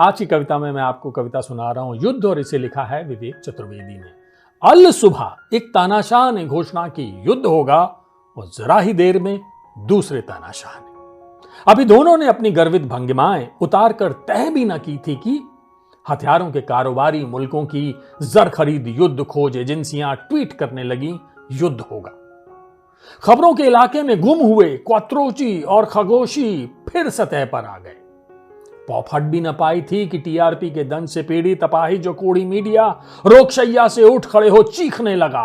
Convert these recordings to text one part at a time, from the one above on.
आज की कविता में मैं आपको कविता सुना रहा हूं युद्ध, और इसे लिखा है विवेक चतुर्वेदी ने। अल सुबह एक तानाशाह ने घोषणा की युद्ध होगा, और जरा ही देर में दूसरे तानाशाह ने। अभी दोनों ने अपनी गर्वित भंगिमाएं उतार कर तय भी न की थी कि हथियारों के कारोबारी मुल्कों की जर खरीद युद्ध खोज एजेंसियां ट्वीट करने लगी युद्ध होगा। खबरों के इलाके में गुम हुए क्वात्रोची और खगोशी फिर सतह पर आ गए। पौफट भी न पाई थी कि टीआरपी के दंश से पीड़ित अपाही जो कोड़ी मीडिया रोकशैया से उठ खड़े हो चीखने लगा।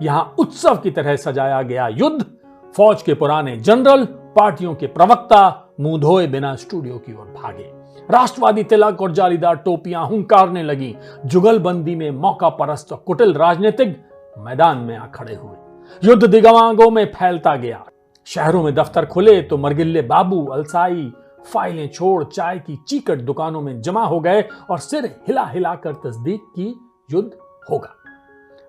यहां उत्सव की तरह सजाया गया युद्ध। फौज के पुराने जनरल, पार्टियों के प्रवक्ता मुंह धोए बिना स्टूडियो की ओर भागे। राष्ट्रवादी तिलक और जालीदार टोपियां हुंकारने लगी। जुगलबंदी में मौका परस्त और कुटिल राजनीतिक मैदान में आ खड़े हुए। युद्ध दिगवांगों में फैलता गया। शहरों में दफ्तर खुले तो मरगिल्ले बाबू अलसाई फाइलें छोड़ चाय की चीकट दुकानों में जमा हो गए और सिर हिला हिलाकर तस्दीक की युद्ध होगा।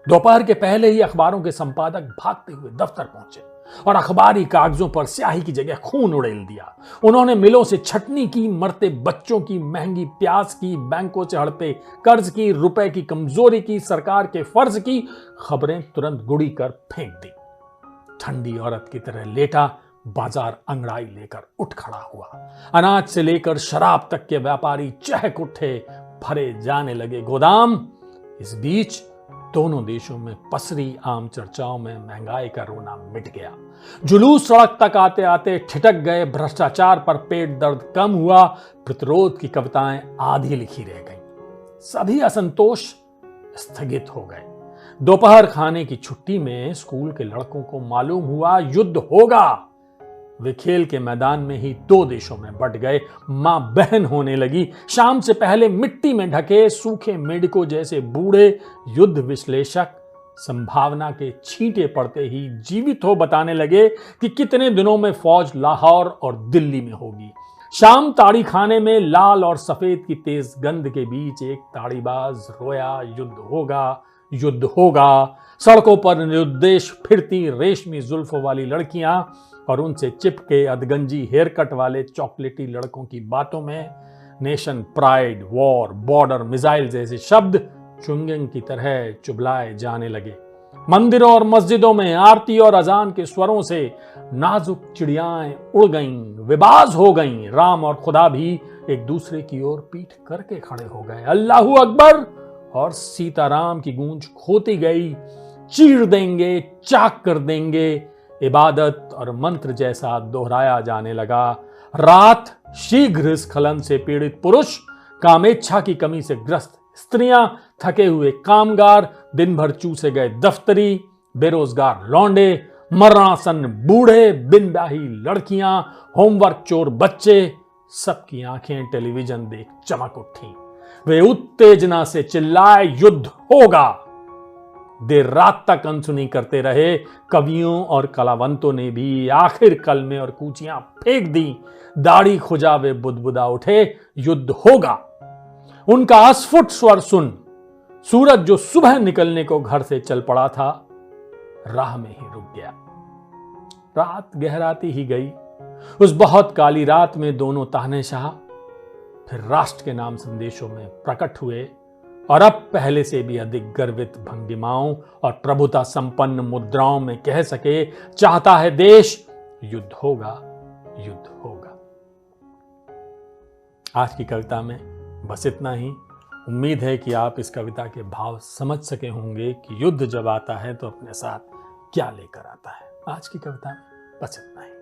दोपहर के पहले ही अखबारों के संपादक भागते हुए दफ्तर पहुंचे और अखबारी कागजों पर स्याही की जगह खून उड़ेल दिया। उन्होंने मिलों से छटनी की, मरते बच्चों की, महंगी प्याज की, बैंकों से हड़पे कर्ज की, रुपए की कमजोरी की, सरकार के फर्ज की खबरें तुरंत गुड़ी कर फेंक दी। ठंडी औरत की तरह लेटा बाजार अंगड़ाई लेकर उठ खड़ा हुआ। अनाज से लेकर शराब तक के व्यापारी चहक उठे, भरे जाने लगे गोदाम। इस बीच दोनों देशों में पसरी आम चर्चाओं में महंगाई का रोना मिट गया। जुलूस सड़क तक आते आते ठिठक गए। भ्रष्टाचार पर पेट दर्द कम हुआ। प्रतिरोध की कविताएं आधी लिखी रह गईं। सभी असंतोष स्थगित हो गए। दोपहर खाने की छुट्टी में स्कूल के लड़कों को मालूम हुआ युद्ध होगा। वे खेल के मैदान में ही दो देशों में बट गए। मां बहन होने लगी। शाम से पहले मिट्टी में ढके सूखे मेढकों जैसे बूढ़े युद्ध विश्लेषक संभावना के छींटे पड़ते ही जीवित हो बताने लगे कि कितने दिनों में फौज लाहौर और दिल्ली में होगी। शाम ताड़ी खाने में लाल और सफेद की तेज गंध के बीच एक ताड़ीबाज रोया युद्ध होगा, युद्ध होगा। सड़कों पर निर्देश फिरती रेशमी जुल्फों वाली लड़कियां और उनसे चिपके अधगंजी हेयर कट वाले चॉकलेटी लड़कों की बातों में nation pride, war, border, missile जैसे शब्द चुंगेंग की तरह चुभलाए जाने लगे। मंदिरों और मस्जिदों में आरती और अजान के स्वरों से नाजुक चिड़ियाएं उड़ गईं, विबाज हो गईं। राम और खुदा भी एक दूसरे की ओर पीठ करके खड़े हो गए। अल्लाहू अकबर और सीताराम की गूंज खोती गई। चीर देंगे, चाक कर देंगे, इबादत और मंत्र जैसा दोहराया जाने लगा। रात शीघ्र स्खलन से पीड़ित पुरुष, कामेच्छा की कमी से ग्रस्त स्त्रियां, थके हुए कामगार, दिन भर चूसे गए दफ्तरी, बेरोजगार लौंडे, मरणासन बूढ़े, बिन ब्याही लड़कियां, होमवर्क चोर बच्चे, सबकी आंखें टेलीविजन देख चमक उठी। वे उत्तेजना से चिल्लाए युद्ध होगा। देर रात तक अनसुनी करते रहे। कवियों और कलावंतों ने भी आखिर कलमे और कूचियां फेंक दी। दाढ़ी खुजा वे बुदबुदा उठे युद्ध होगा। उनका अस्फुट स्वर सुन सूरज जो सुबह निकलने को घर से चल पड़ा था, राह में ही रुक गया। रात गहराती ही गई। उस बहुत काली रात में दोनों ताहनेशाह फिर राष्ट्र के नाम संदेशों में प्रकट हुए और अब पहले से भी अधिक गर्वित भंगिमाओं और प्रभुता संपन्न मुद्राओं में कह सके, चाहता है देश युद्ध होगा, युद्ध होगा। आज की कविता में बस इतना ही। उम्मीद है कि आप इस कविता के भाव समझ सके होंगे कि युद्ध जब आता है तो अपने साथ क्या लेकर आता है। आज की कविता में बस इतना ही।